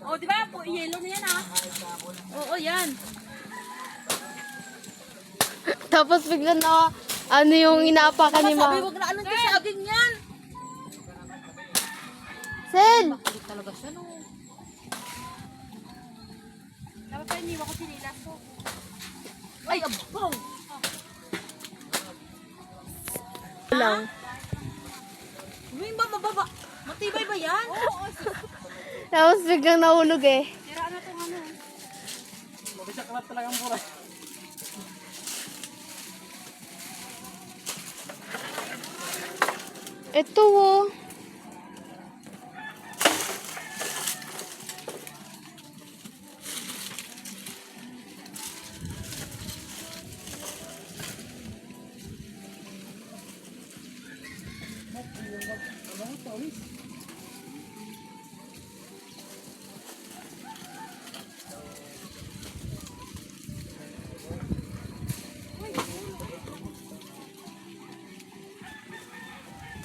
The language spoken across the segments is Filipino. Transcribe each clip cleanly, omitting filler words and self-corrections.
O, di ba? Yellow na yan, ah. Oo, yan. Tapos bigla na, ano yung inaapakan ni Sabi, Ma. wag na anong saging yan. Sel! Makulit talaga siya, no. Dapat pa iniwa ko sinilas ko. Ay, abaw! Lang. Yung ba, mababa? Matibay ba yan? Oo. Tapos biglang nahulog eh. Sira na itong ano. Mabisaklat talagang buras. Ito oh.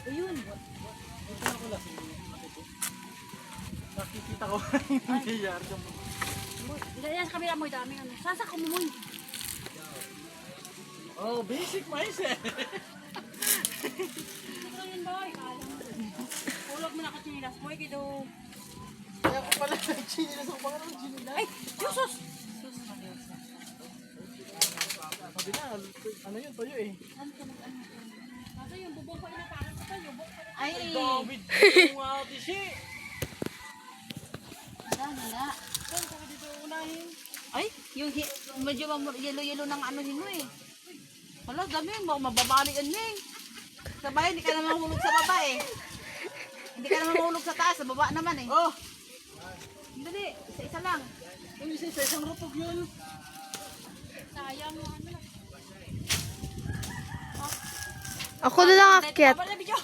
Ayun. Nakikita ko yung nangyayari. Yan sa kamera mo, daming ano. Sasa ko mo. Oh, basic mais eh. Ito yun, boy. Ulog mo na ka sinilas, boy. Kito. Kaya ko pala nag-chinilas ako. Baka naman chinilas. Ay, Jesus! Sabi na, ano yun, toyo eh. Kasi yung bubong ko inapakan ko tayo. Ay! David, yung ate siya. Wala. Saan ko dito unahin? Ay, yung medyo yellow-yellow ng ano mo eh. Wala, dami. Mababalian mo eh. Sabay, hindi ka naman mahulog sa baba eh. Hindi ka naman mahulog sa taas. Sa baba naman eh. Oh, Dali, isa lang. yung isa sa isang rupog yun. Sayang yung ano lang. Ako na lang akyat. Tama na video.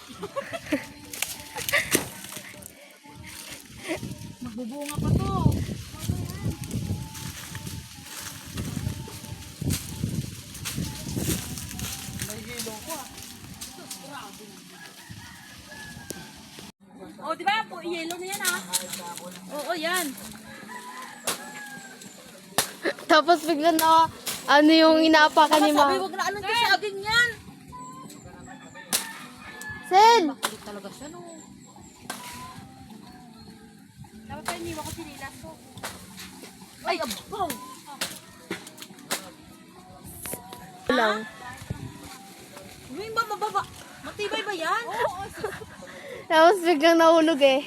Magbubunga pa to. Nahihilong ko ah. O, di ba? Yellow na yan, ah. Oo, yan. Tapos bigla na, ano yung inaapakan ni Ma. Sabi, wag na anong saging yan. Sel! Makulit talaga siya, no. Dapat pa iniwa ko sinilas ko. Ay, abaw! Lang. Yung ba, mababa? Matibay ba yan? Oo. Tapos biglang nahulog eh.